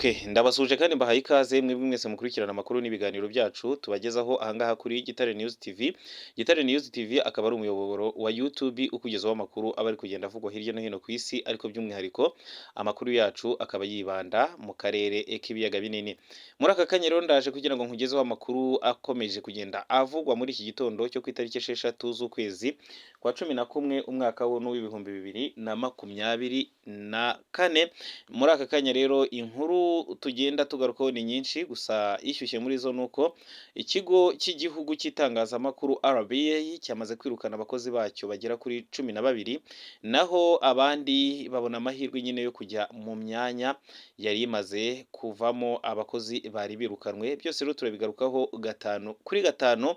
Okay, ndabasuje kandi mbahaye ikaze mwebwe mwese mukurikirana amakuru n'ibiganiro byacu tubagezaho ahangaha kuri Gitare News TV. Gitare News TV akaba ari umuyoboro wa YouTube ukugezaho amakuru aba ari kugenda avugwa hirya no hino ku isi, ariko by'umwihariko amakuru yacu akaba yibanda mu karere k'ibiyaga binini. Muri aka kanya rero ndaje kugira ngo nkugezeho amakuru akomeje kugenda avugwa muri iki gitondo cyo ku itariki 6 z'ukwezi kwa 11 umwaka w'ibihumbi 2024. Muri aka kanya rero inkuru tugenda tugarukaho ni nyinshi, gusa ishyushye muri zo nuko ikigo cy'igihugu cy'itangazamakuru RBA cyamaze kwirukana abakozi bacyo bagera kuri 12, naho abandi babona amahirwe nyine yo kujya mu myanya yari imaze kuvamo abakozi bari birukanwe. Byose rero turabigarukaho gatanu kuri gatanu,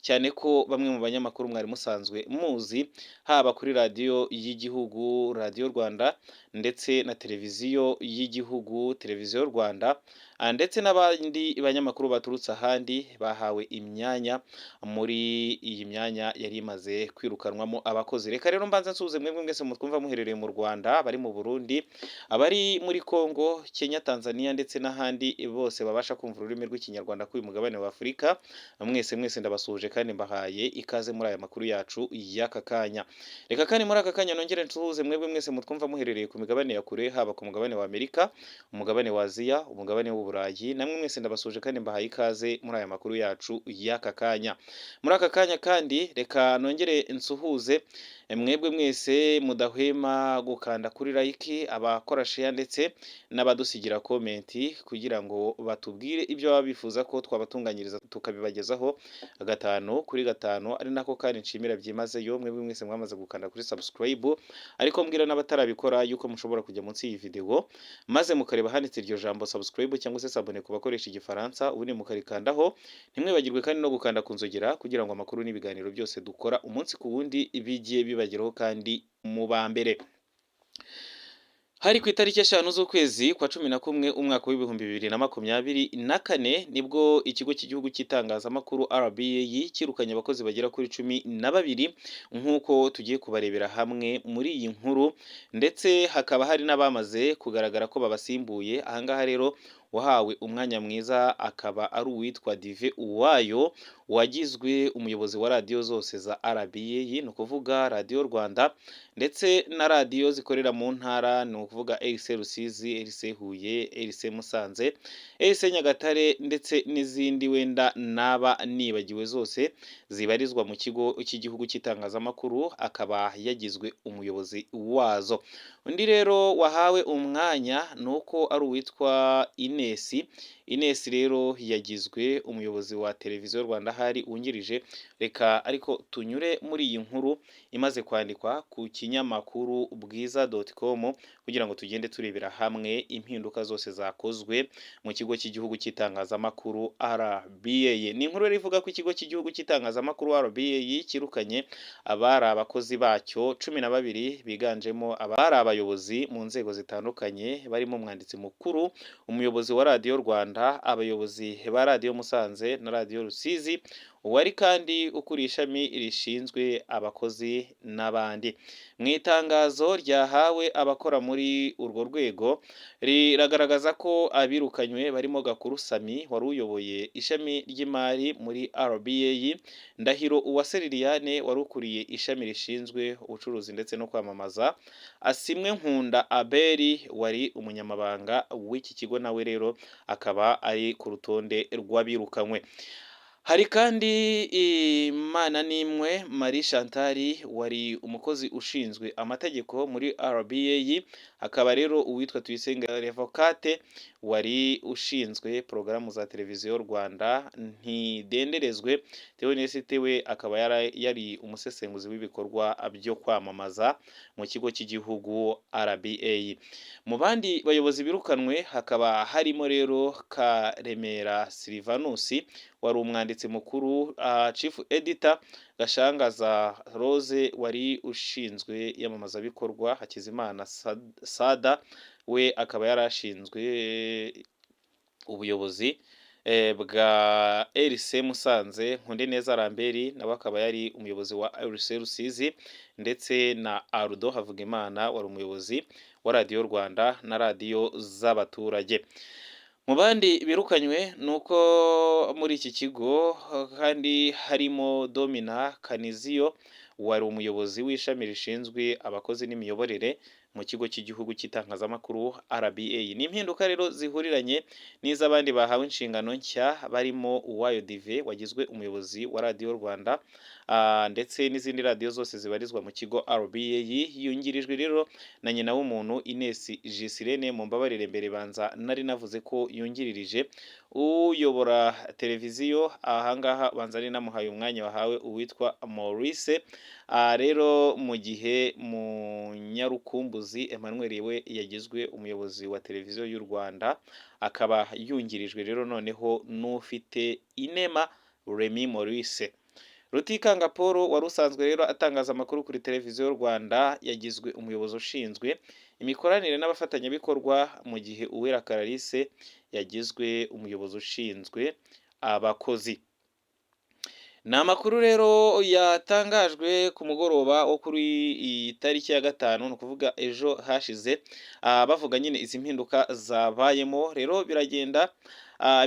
cyane ko bamwe mu banyamakuru mwari musanzwe muzi, haba kuri radiyo y'igihugu, radiyo Rwanda, ndetse na televiziyo y'igihugu, televiziyo Rwanda, ndetse n'abandi banyamakuru baturutse ahandi bahawe imyanya muri iyi myanya yari imaze kwirukanwamo abakozi. Reka rero mbanza nsuhuze mwebwe mwese mutwumva muherereye mu Rwanda, bari mu Burundi, abari muri Kongo, Kenya, Tanzania ndetse n'ahandi bose babasha kumva ururimi rw'ikinyarwanda kuri uyu mugabane wa Afurika. Mwese ndabasuhuje kandi mbahaye ikaze muri aya makuru yacu y'aka kanya. Reka kandi muri aka kanya nongere nsuhuze mwebwe mwese mutwumva muherereye ku migabane ya kure, haba ku mugabane wa Amerika, umugabane wa Aziya, umugabane w'Uburayi. Namwe mwese ndabasuje kandi mbahaye ikaze muri aya makuru yacu y'aka kanya. Muri aka kanya kandi reka nongere nsuhuze mwebwe mwese mudahwema gukanda kuri like, abakora share ndetse n'abadusigira comment kugira ngo batubwire ibyo baba bifuza ko twabatunganyiriza tukabibagezaho gatanu kuri gatanu. Ari nako kandi nshimira byimazeyo mwebwe mwese mwamaze gukanda kuri subscribe, ariko mbwira n'abatarabikora yuko mushobora kujya munsi y'iyi video maze mukareba handitse iryo jambo subscribe cyangwa se sabone ku bakoresha igifaransa, ubundi mukarikandaho. Ntimwibagirwe kandi no gukanda kunzogera kugira ngo amakuru n'ibiganiro byose dukora umunsi ku wundi bigiye bibageraho kandi mu ba mbere. Hari ku itariki 5 z'ukwezi kwa 11 umwaka w'ibihumbi 2024 nibwo ikigo cy'igihugu cy'itangazamakuru RBA kirukanye abakozi bagera kuri 12 nk'uko tugiye kubarebera hamwe muri iyi nkuru, ndetse hakaba hari n'abamaze kugaragara ko babasimbuye. Ahangaha rero wahawe umwanya mwiza akaba ari uwitwa Dive Uwayo, wagizwe umuyobozi wa radiyo zose za RBA, ni ukuvuga radiyo Rwanda ndetse na radiyo zikorera mu ntara, ni ukuvuga RC Rusizi, RC Huye, RC Musanze, RC Nyagatare ndetse n'izindi wenda naba nibagiwe zose zibarizwa mu kigo cy'igihugu cy'itangazamakuru, akaba yagizwe umuyobozi wazo. Undi rero wahawe umwanya nuko ari uwitwa Ines rero yagizwe umuyobozi wa televiziyo Rwanda hari wungirije. Reka ariko tunyure muri iyi nkuru imaze kwandikwa ku kinyamakuru bwiza.com kugira ngo tugende turebera hamwe impinduka zose zakozwe mu kigo cy'igihugu cy'itangazamakuru RBA. Ni inkuru rero ivuga ko ikigo cy'igihugu cy'itangazamakuru RBA kirukanye abari abakozi bacyo 12 biganjemo abari abayobozi mu nzego zitandukanye, barimo umwanditsi mukuru, umuyobozi wa radiyo Rwanda, abayobozi ba radiyo Musanze na radiyo Rusizi, uwari kandi ukuriye ishami rishinzwe abakozi n'abandi. Mu itangazo ryahawe abakora muri urwo rwego riragaragaza ko abirukanywe barimo Gakuru Sami wari uyoboye ishami ry'imari muri RBA, Ndahiro Uwase Liliane wari ukuriye ishami rishinzwe ubucuruzi ndetse no kwamamaza, Asimwe Nkunda Abeli wari umunyamabanga w'iki kigo, nawe rero akaba ari ku rutonde rw'abirukanywe. Hari kandi Imana nimwe Marie Chantal wari umukozi ushinzwe amategeko muri RBA, akaba rero uwitwa Tuyisenga Revocate wari ushinzwe porogaramu za televiziyo Rwanda, Ntidenderezwe Theoneste we akaba yari umusesenguzi w'ibikorwa byo kwamamaza mu kigo cy'igihugu RBA. Mu bandi bayobozi birukanwe hakaba harimo rero Karemera Silvanus wari umwanditsi mukuru, Chief Editor Gashangaza Rose wari ushinzwe iyamamazabikorwa, Hakizimana Sada we akaba yarashinzwe ubuyobozi bwa RC Musanze, Nkundeneza Lambert nawe akaba yari umuyobozi wa RC Rusizi, ndetse na Ardo Havugimana wari umuyobozi wa radiyo Rwanda na radiyo z'abaturage. Mu bandi birukanywe ni uko muri iki kigo kandi harimo Domina Kaniziyo wari umuyobozi w'ishami rishinzwe abakozi n'imiyoborere mu kigo cy'igihugu cy'itangazamakuru RBA. Ni impinduka rero zihuriranye n'iz'abandi bahawe inshingano nshya barimo Uwayo Dive wagizwe umuyobozi wa radiyo Rwanda, ndetse n'izindi radiyo zose zibarizwa mu kigo RBA. Yungirijwe rero na nyina w'umuntu Ines Gisirene. mu mbabarire mbere banza nari navuze ko yungiririje uyobora televiziyo, ahangaha banza ari namuhaye umwanya wahawe uwitwa Maurice. Rero mu gihe Munyarukumbuzi Emmanuel we yagizwe umuyobozi wa televiziyo y'u Rwanda, akaba yungirijwe rero noneho n'ufite Inema Remy Maurice. Rutikanga Paul wari usanzwe rero atangaza amakuru kuri televiziyo y'u Rwanda yagizwe umuyobozi ushinzwe imikoranire n'abafatanyabikorwa, mu gihe Uwera Clarisse yagizwe umuyobozi ushinzwe abakozi. Ni amakuru rero yatangajwe ku mugoroba wo kuri iyi tariki ya 5, ni ukuvuga ejo hashize, bavuga nyine izi mpinduka zabayemo. Rero biragenda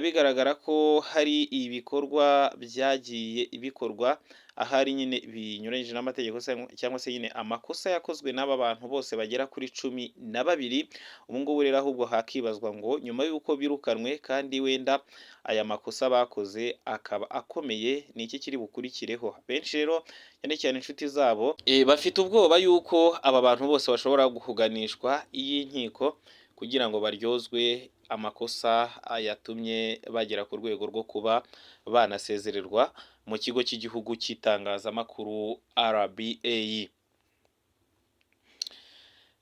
bigaragara ko hari ibikorwa byagiye bikorwa ahari nyine binyuranyije n'amategeko cyangwa se nyine amakosa yakozwe n'aba bantu bose bagera kuri 12. Ubu ngubu rero ahubwo hakibazwa ngo nyuma y'uko birukanwe kandi wenda aya makosa bakoze akaba akomeye, ni iki kiri bukurikireho? Benshi rero cyane cyane inshuti zabo bafite ubwoba yuko aba bantu bose bashobora guhuganishwa iy'inkiko kugira ngo baryozwe amakosa yatumye bagera ku rwego rwo kuba banasezererwa mu kigo cy'igihugu cy'itangazamakuru RBA.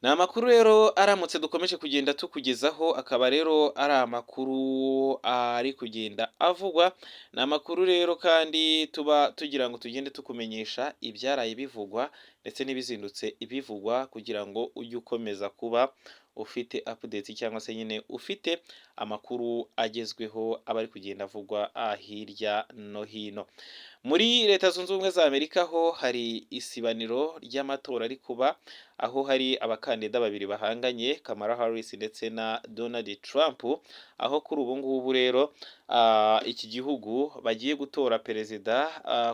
Ni amakuru rero aramutse dukomeje kugenda tukugezaho, akaba rero ari amakuru ari kugenda avugwa. Ni amakuru rero kandi tuba tugira ngo tugende tukumenyesha ibyaraye bivugwa ndetse n'ibizindutse ibivugwa, kugira ngo ujye ukomeza kuba ufite update cyangwa se nyine ufite amakuru agezweho aba ari kugenda avugwa hirya no hino. Muri Leta Zunze Ubumwe za Amerika ho hari isibaniro ry'amatora ari kuba, aho hari abakandida babiri bahanganye, Kamala Harris ndetse na Donald Trump, aho kuri ubu ngubu rero iki gihugu bagiye gutora perezida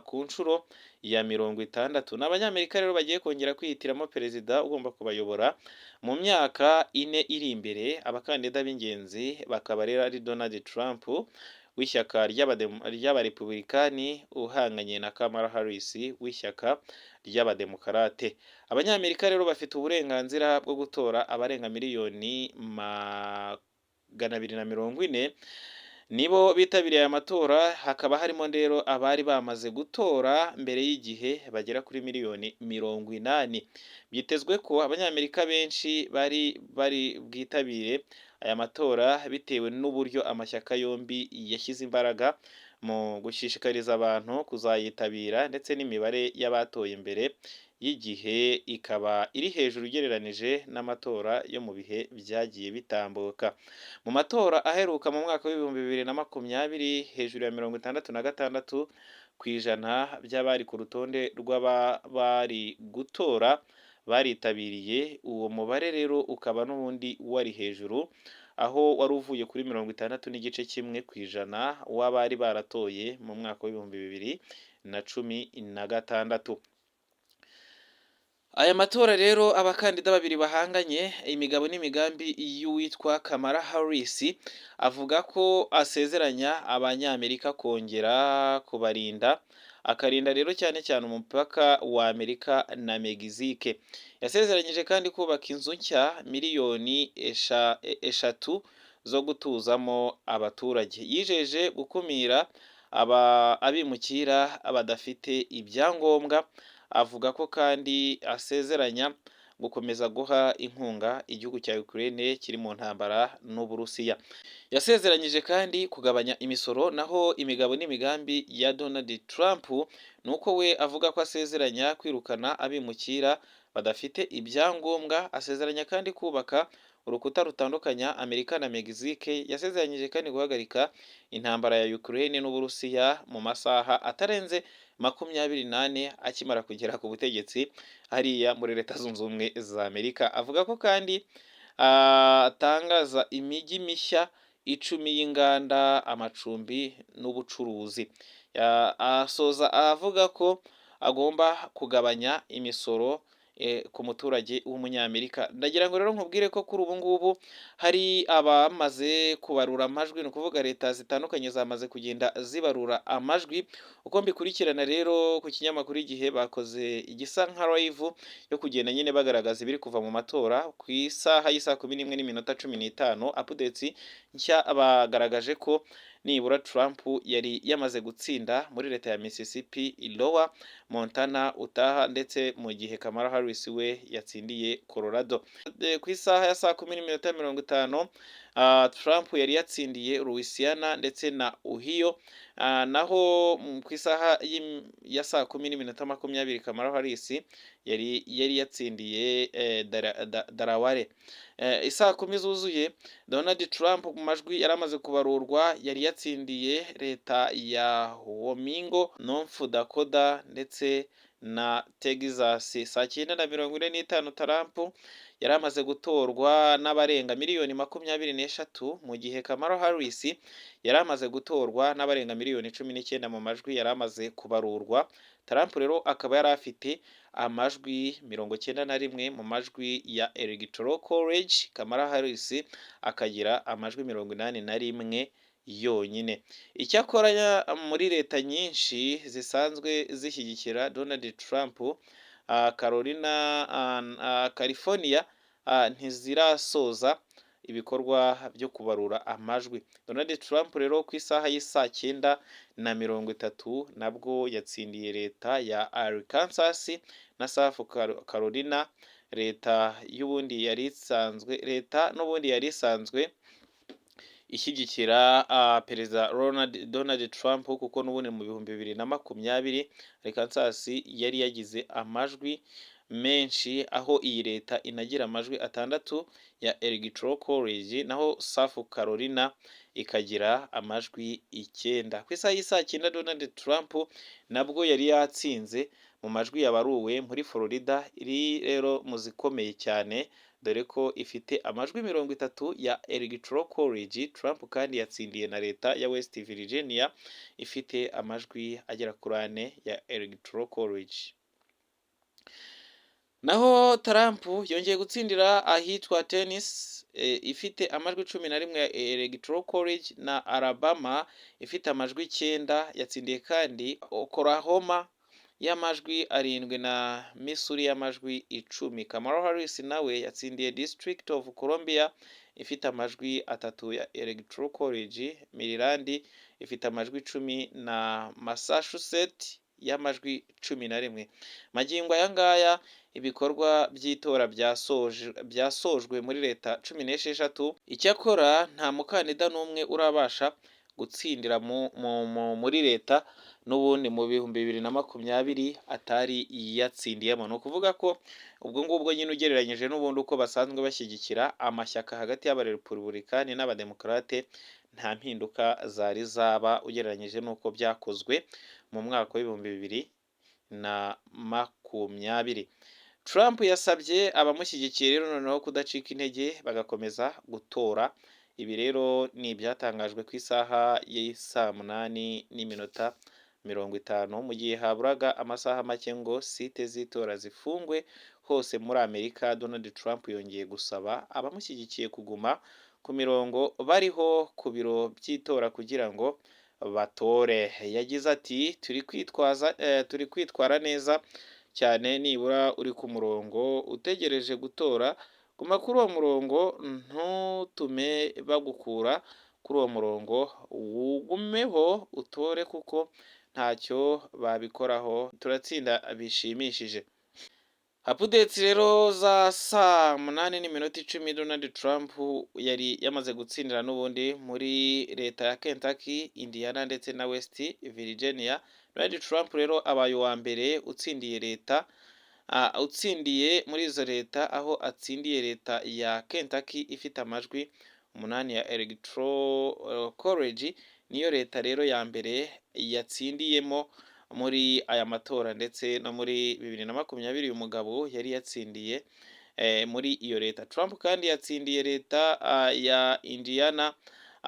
ku nshuro ya 60. N'abanyamerika rero bagiye kongera kwihitiramo perezida ugomba kubayobora mu myaka 4 iri imbere. Abakandida b'ingenzi bakaba rero ari Donald Trump w'ishyaka ry'abarepublikani uhanganye na Kamala Harris w'ishyaka ry'abademokarate. Abanyamerika rero bafite uburenganzira bwo gutora abarenga miliyoni 240 nibo bitabiriye aya matora. Hakaba harimo rero abari bamaze gutora mbere y'igihe bagera kuri miliyoni 80. Byitezwe ko abanyamerika benshi bari bwitabire aya matora bitewe n'uburyo amashyaka yombi yashyize imbaraga mu gushishikariza abantu kuzayitabira, ndetse n'imibare y'abatoye mbere y'igihe ikaba iri hejuru ugereranije n'amatora yo mu bihe byagiye bitambuka. Mu matora aheruka mu mwaka w'2020, hejuru ya 66% by'abari ku rutonde rw'abari gutora baritabiriye. Uwo mubare rero ukaba n'ubundi wari hejuru, aho wari uvuye kuri 66% w'abari baratoye mu mwaka w'2016. Aya matora rero abakandida babiri bahanganye, imigabo n'imigambi y'uwitwa Kamala Harris avuga ko asezeranya abanyamerika kongera kubarinda, akarinda rero cyane cyane umupaka wa Amerika na Mexique. Yasezeranyije kandi kubaka inzu nshya miliyoni 3 zo gutuzamo abaturage. Yijeje gukumira abimukira badafite ibyangombwa. Avuga ko kandi asezeranya gukomeza guha inkunga igihugu cya Ukraine kiri mu ntambara n'Uburusiya. Yasezeranyije kandi kugabanya imisoro. Naho imigabo n'imigambi ya Donald Trump nuko we avuga ko asezeranya kwirukana abimukira badafite ibyangombwa. Asezeranya kandi kubaka urukuta rutandukanya Amerika na Mexique. Yasezeranyije kandi guhagarika intambara ya Ukraine n'Uburusiya mu masaha atarenze 24 akimara kugera ku butegetsi hariya muri Leta Zunze Ubumwe za Amerika. Avuga ko kandi atangaza imijyi mishya icumi y'inganda, amacumbi n'ubucuruzi. Asoza avuga ko agomba kugabanya imisoro ku muturage w'umunyamerika. Ndagira ngo rero nkubwire ko kuri ubu ngubu hari abamaze kubarura amajwi, ni ukuvuga leta zitandukanye zamaze kugenda zibarura amajwi. Uko mbikurikirana rero ku kinyamakuru Igihe bakoze igisa nka live yo kugenda nyine bagaragaza ibiri kuva mu matora ku isaha y'isaa 11:15 updates nshya bagaragaje ko nibura Trump yari yamaze gutsinda muri leta ya Mississippi, Iowa, Montana, Utah ndetse mu gihe Kamala Harris we yatsindiye Colorado. Ku isaha ya saa 10:50 Trump yari yatsindiye Louisiana ndetse na Ohio, naho ku isaha ya saa 10:20 Kamala Harris yari yatsindiye Delaware. Isaa 10 zuzuye Donald Trump mu majwi yari amaze kubarurwa yari yatsindiye leta ya Wyoming, North Dakota ndetse na Texas. Saa 9:45 Trump yari amaze gutorwa n'abarenga miliyoni 23, mu gihe Kamala Harris yari amaze gutorwa n'abarenga miliyoni 19 mu majwi yari amaze kubarurwa. Trump rero akaba yari afite amajwi 91 mu majwi ya Electoral College, Kamala Harris akagira amajwi 81 yonyine. Icyakora muri leta nyinshi zisanzwe zishyigikira Donald Trump, California ntizirasoza ibikorwa byo kubarura amajwi. Donald Trump rero ku isaha y'isaa 9:30 nabwo yatsindiye leta ya Arkansas na South Carolina, leta n'ubundi yari isanzwe ishyigikira perezida Donald Trump, kuko n'ubundi mu 2020 Arkansas yari yagize amajwi menshi, aho iyi leta inagira amajwi 6 ya Electoral College, naho South Carolina ikagira amajwi 9. Ku isaha y'isaa 9 Donald Trump nabwo yari yatsinze mu majwi yabaruwe muri Florida, iri rero mu zikomeye cyane dore ko ifite amajwi 30 ya Electoral College. Trump kandi yatsindiye na leta ya West Virginia ifite amajwi agera kuri 4 ya Electoral College. Naho Trump yongeye gutsindira ahitwa Tennessee ifite amajwi 11 ya Electoral College, na Alabama ifite amajwi 9. Yatsindiye kandi Oklahoma y'amajwi 7 na Missouri y'amajwi 10. Kamala Harris nawe yatsindiye District of Columbia ifite amajwi 3 ya Electoral College, Maryland ifite amajwi 10 na Massachusetts y'amajwi 11. Magingo aya ngaya ibikorwa by'itora byasojwe muri leta 16. Icyakora nta mukandida n'umwe urabasha gutsindira muri leta n'ubundi mu 2020 atari yatsindiyemo. Ni ukuvuga ko ubwo ngubwo nyine ugereranyije n'ubundi uko basanzwe bashyigikira amashyaka hagati y'abarepubulikani n'abademokarate, nta mpinduka zari zaba ugereranyije n'uko byakozwe mu mwaka w'2020. Trump yasabye abamushyigikiye rero noneho kudacika intege bagakomeza gutora. Ibi rero ni ibyatangajwe ku isaha y'isaa 8:50 mu gihe haburaga amasaha make ngo site z'itora zifungwe hose muri Amerika. Donald Trump yongeye gusaba abamushyigikiye kuguma ku mirongo bariho ku biro by'itora kugira ngo batore. Yagize ati turi kwitwara neza cyane, nibura uri ku murongo utegereje gutora, guma kuri uwo murongo, ntutume bagukura kuri uwo murongo, wugumeho utore kuko ntacyo babikoraho, turatsinda bishimishije. Updates rero za saa 8:10 Donald Trump yari yamaze gutsindira n'ubundi muri leta ya Kentucky, Indiana ndetse na West Virginia. Donald Trump rero abaye uwa mbere utsindiye muri izo leta, aho atsindiye leta ya Kentucky ifite amajwi 8 ya Electoral College. Niyo leta rero ya mbere yatsindiyemo muri aya matora, ndetse no muri 2020 uyu mugabo yari yatsindiye muri iyo leta. Trump kandi yatsindiye leta ya Indiana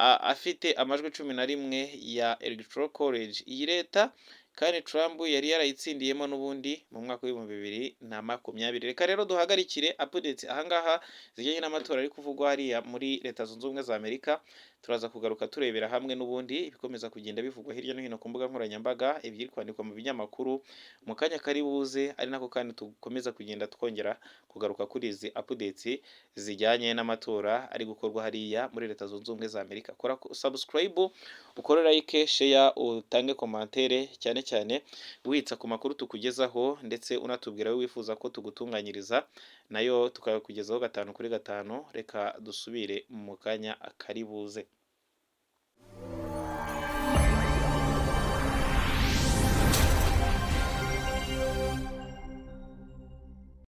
afite amajwi 11 ya Electoral College. Iyi leta kandi Trump yari yarayitsindiyemo n'ubundi mu mwaka w'ibihumbi 2020. Reka rero duhagarikire updates aha ngaha zijyanye n'amatora ari kuvugwa hariya muri Leta Zunze Ubumwe za Amerika. Turaza kugaruka turebera hamwe n'ubundi ibikomeza kugenda bivugwa hirya no hino ku mbuga nkoranyambaga, ibyiri kwandikwa mu binyamakuru mu kanya kari buze, ari nako kandi tukomeza kugenda twongera kugaruka kuri izi updates zijyanye n'amatora ari gukorwa hariya muri Leta Zunze Ubumwe za Amerika. Kora subscribe, ukore like, share, utange commentaire, cyane cyane witsa ku makuru tukugezaho, ndetse unatubwira we wifuza ko tugutunganyiriza nayo tukakugezaho 5 kuri 5. Reka dusubire mu kanya kari buze.